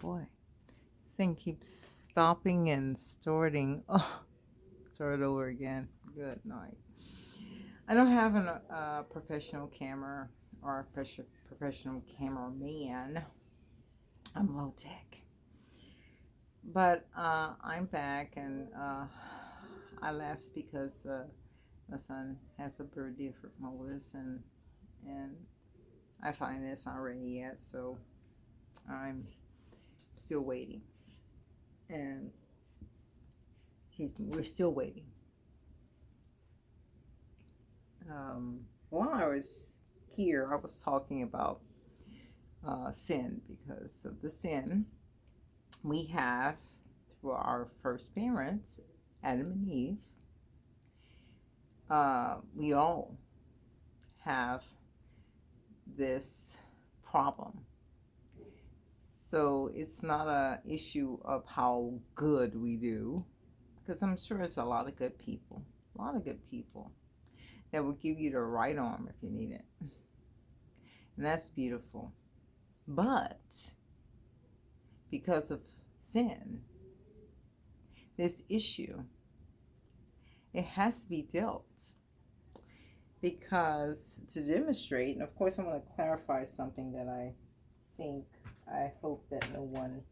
boy. This thing keeps stopping and starting. Oh, start over again. Good night. I don't have a professional camera or a professional cameraman. I'm low tech. But I'm back and I left because my son has a birthday for Moses and I find it's not ready yet, so I'm still waiting. And we're still waiting. While I was here, I was talking about sin because of the sin we have through our first parents, Adam and Eve. We all have this problem. So it's not a issue of how good we do, because I'm sure it's a lot of good people, that will give you the right arm if you need it. And that's beautiful. But because of sin, this issue, it has to be dealt. Because to demonstrate, and of course I'm going to clarify something that I hope that no one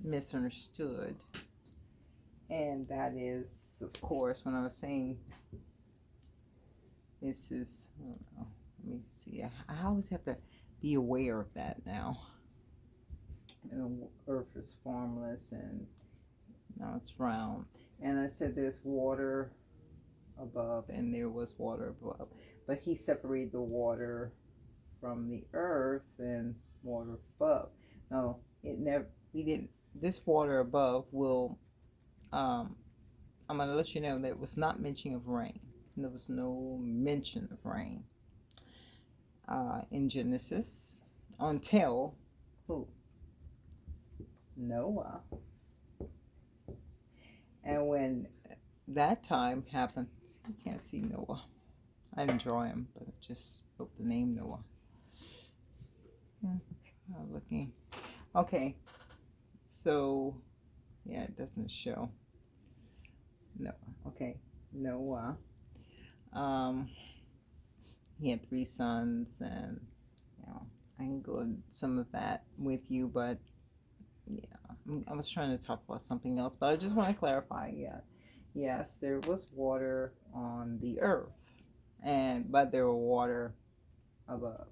misunderstood. And that is, of course, when I was saying this is, I don't know, let me see. I always have to be aware of that now. And the earth is formless and now it's round. And I said there's water above and there was water above. But he separated the water from the earth and water above. No, we didn't. This water above will, I'm going to let you know that it was not mention of rain. There was no mention of rain in Genesis until who? Noah. And when that time happened, you can't see Noah. I didn't draw him, but I just wrote the name Noah. Looking. Okay. So, yeah, it doesn't show. Noah. Okay. Noah. He had 3 sons, and I can go into some of that with you, but yeah, I was trying to talk about something else, but I just want to clarify. Yeah, yes, there was water on the earth, but there was water above,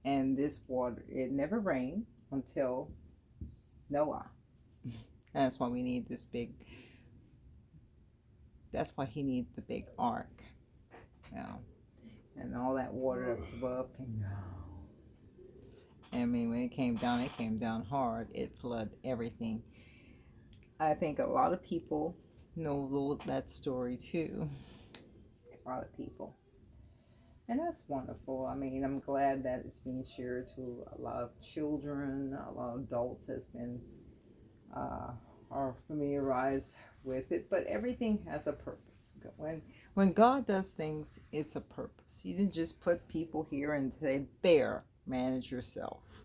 and this water, it never rained until Noah. That's why we need this big. That's why he needs the big ark. And all that water that was above came down. I mean, when it came down hard. It flooded everything. I think a lot of people know that story too. A lot of people. And that's wonderful. I mean, I'm glad that it's being shared to a lot of children, a lot of adults has been are familiarized with it. But everything has a purpose. When God does things, it's a purpose. He didn't just put people here and say, there, manage yourself.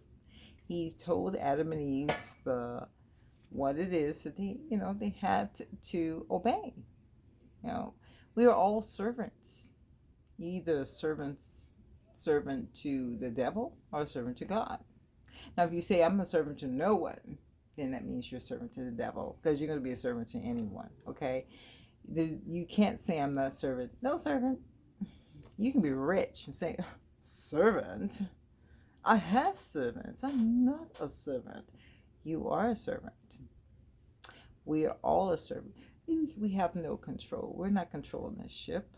He told Adam and Eve what it is that they had to obey. We are all servants. Either servant to the devil or a servant to God. Now, if you say I'm a servant to no one, then that means you're a servant to the devil, because you're going to be a servant to anyone. Okay, you can't say I'm not a servant. No servant. You can be rich and say servant. I have servants. I'm not a servant. You are a servant. We are all a servant. We have no control. We're not controlling the ship.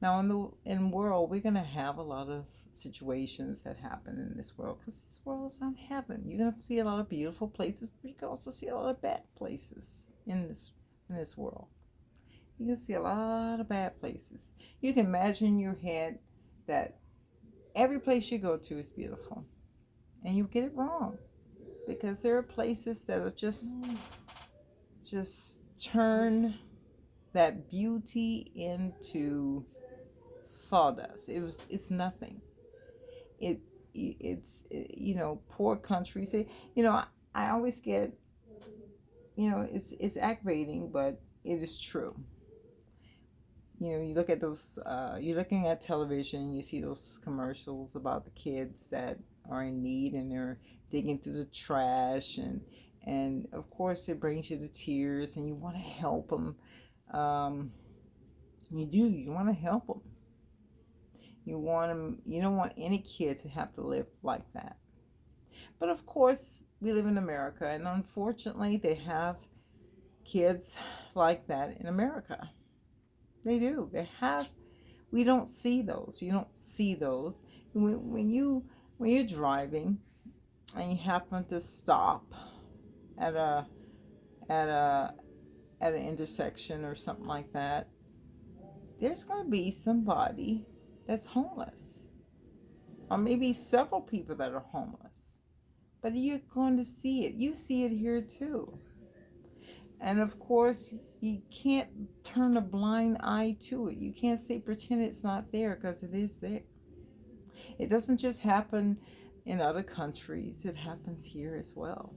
Now, in the world, we're going to have a lot of situations that happen in this world, because this world is not heaven. You're going to see a lot of beautiful places, but you can also see a lot of bad places in this world. You can see a lot of bad places. You can imagine in your head that every place you go to is beautiful, and you get it wrong, because there are places that are just turn that beauty into sawdust. It's nothing. it's poor countries. I always get, it's aggravating, but it is true. You look at those, you're looking at television, you see those commercials about the kids that are in need and they're digging through the trash, and of course it brings you to tears and you want to help them. um, you want to help them. You don't want any kid to have to live like that. But of course we live in America, and unfortunately they have kids like that in America. They do. They have. We don't see those. You don't see those when you're driving and you happen to stop at a at a at an intersection or something like that. There's going to be somebody that's homeless, or maybe several people that are homeless. But you're going to see it. You see it here too. And of course, you can't turn a blind eye to it. You can't say pretend it's not there, because it is there. It doesn't just happen in other countries, it happens here as well.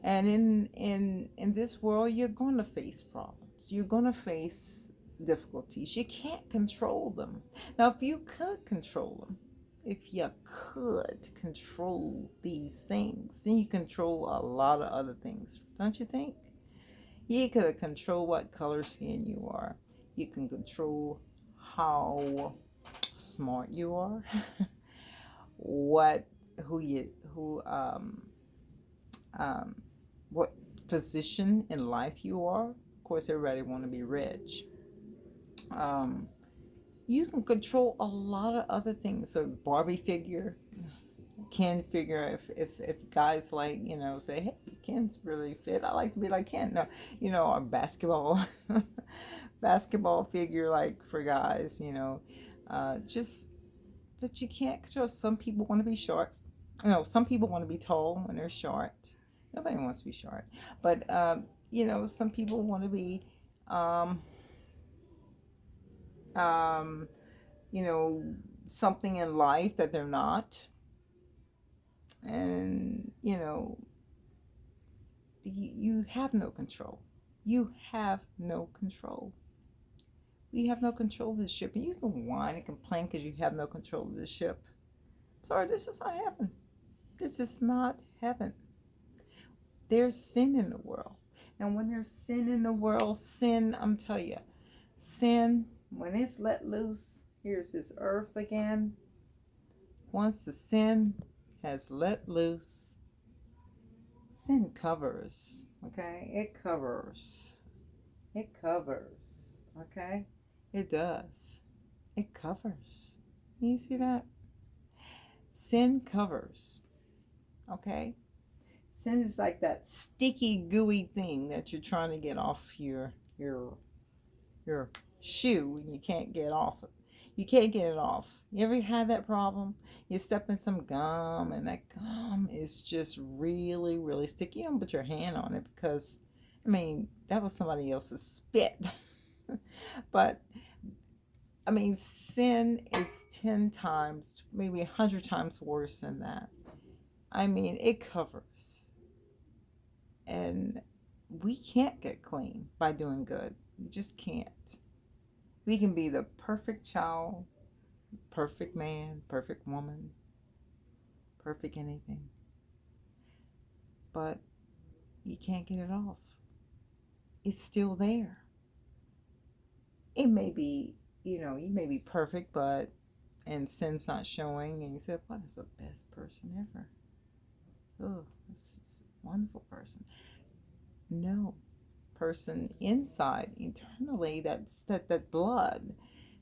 And in this world, you're going to face problems. You're going to face difficulties. You can't control them. Now, if you could control them, if you could control these things, then you control a lot of other things, don't you think? You could control what color skin you are. You can control how smart you are, what who you who what position in life you are. Of course, everybody want to be rich. Um, you can control a lot of other things. So Barbie figure, Ken figure. If guys like say, hey, Ken's really fit, I like to be like Ken. No, a basketball basketball figure, like for guys. Just, but you can't control. Some people want to be short. Some people want to be tall when they're short. Nobody wants to be short, but some people want to be um, um, you know, something in life that they're not. And, you have no control. You have no control. You have no control of the ship. And you can whine and complain because you have no control of the ship. Sorry, this is not heaven. This is not heaven. There's sin in the world. And when there's sin in the world, I'm telling you, sin, when it's let loose, here's this earth again. Once the sin has let loose, sin covers, okay? It covers. It covers, okay? It does. It covers. You see that? Sin covers, okay? Sin is like that sticky, gooey thing that you're trying to get off your shoe and you can't get off it. You can't get it off. You ever had that problem? You step in some gum and that gum is just really, really sticky. You don't put your hand on it because, that was somebody else's spit. But, sin is 10 times, maybe 100 times worse than that. It covers. And we can't get clean by doing good. We just can't. We can be the perfect child, perfect man, perfect woman, perfect anything. But you can't get it off. It's still there. It may be, you may be perfect, and sin's not showing, and you say, what is the best person ever? Oh, this is a wonderful person. No. Person inside internally, that's that blood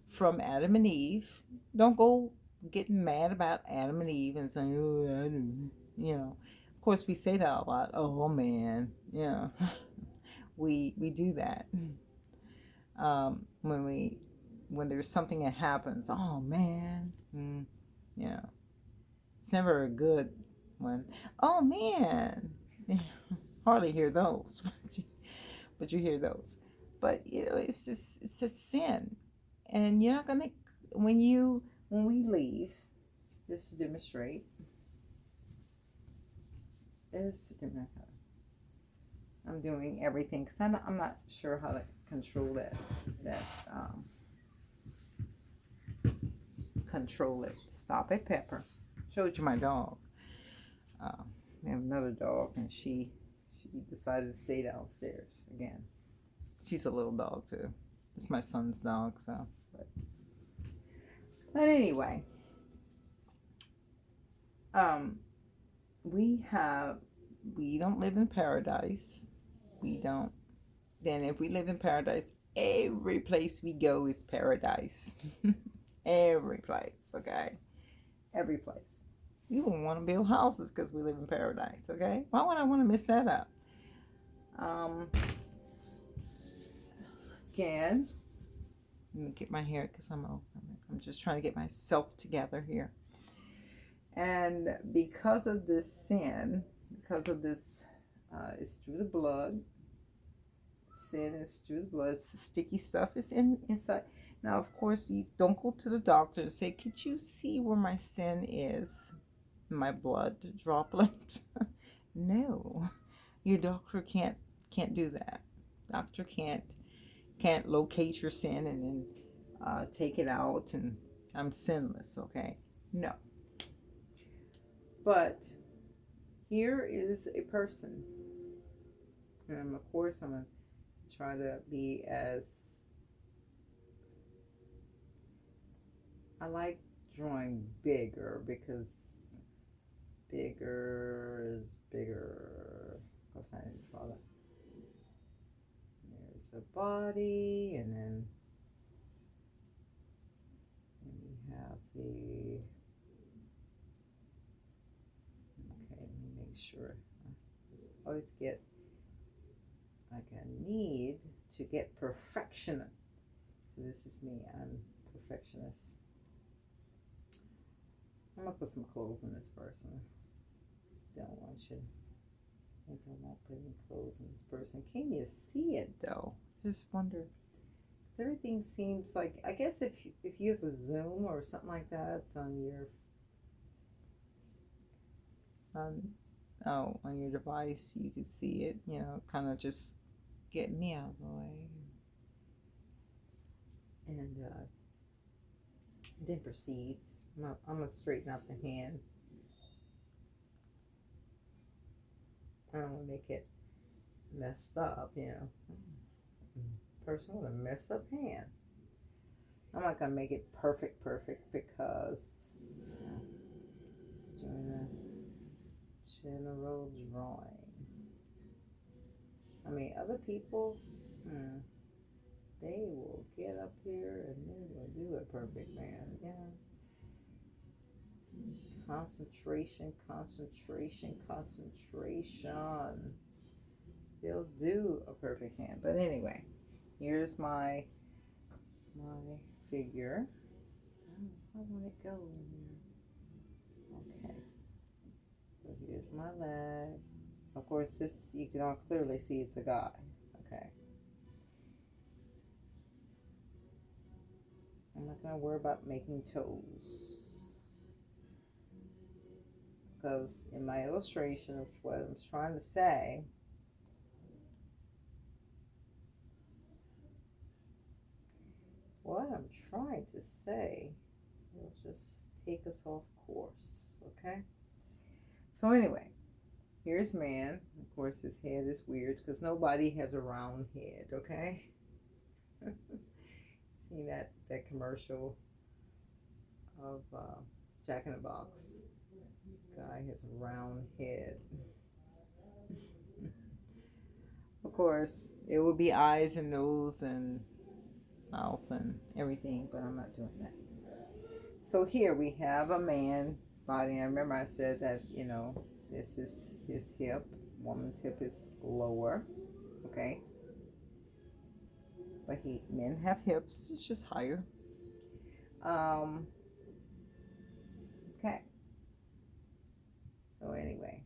from Adam and Eve. Don't go getting mad about Adam and Eve and saying, oh, Adam, of course we say that a lot. Oh man, yeah. we do that when there's something that happens. Oh man, it's never a good one. Oh man. Hardly hear those. But you hear those. But it's a sin, and you're not gonna when we leave just to demonstrate. I'm doing everything because I'm not sure how to control that control it. Stop it, Pepper. Showed you my dog. We have another dog, and she decided to stay downstairs again. She's a little dog too. It's my son's dog, so. But anyway, we don't live in paradise. We don't. Then if we live in paradise, every place we go is paradise. Every place, okay? Every place. We wouldn't want to build houses because we live in paradise, okay? Why would I want to mess that up? Again, let me get my hair because I'm just trying to get myself together here. And because of this sin, because of this, it's through the blood. Sin is through the blood. Sticky stuff is inside. Now, of course, you don't go to the doctor and say, "Could you see where my sin is? My blood droplet?" No, your doctor can't do that. Doctor can't locate your sin and then take it out and I'm sinless. Okay, no. But here is a person, and of course, I'm gonna try to be as. I like drawing bigger because bigger is bigger. Of course, I didn't draw that. There's a body, and then we have the. Okay, let me make sure. I always get like a need to get perfection. So this is me. I'm perfectionist. I'm gonna put some clothes in this person. Don't want you to think I won't put any clothes in this person. Can you see it though? Just wonder. Because everything seems like, I guess if you have a Zoom or something like that on your on your device, you can see it. You know, kind of just get me out of the way. And then proceed. I'm going to straighten out the hand. I don't want to make it messed up, you know. Person with a messed up hand. I'm not going to make it perfect because it's doing a general drawing. I mean, other people, they will get up here and they will do a perfect man, yeah. Concentration. They'll do a perfect hand. But anyway, here's my figure. I want it go in there. Okay. So here's my leg. Of course, this you can all clearly see it's a guy. Okay. I'm not gonna worry about making toes. Because in my illustration of what I'm trying to say, will just take us off course, okay? So anyway, here's man. Of course, his head is weird because nobody has a round head, okay? See that commercial of Jack in the Box? Guy has a round head. Of course, it will be eyes and nose and mouth and everything, but I'm not doing that. So here we have a man body. I remember I said that, you know, this is his hip. Woman's hip is lower, okay? But men have hips, it's just higher. Okay. So anyway,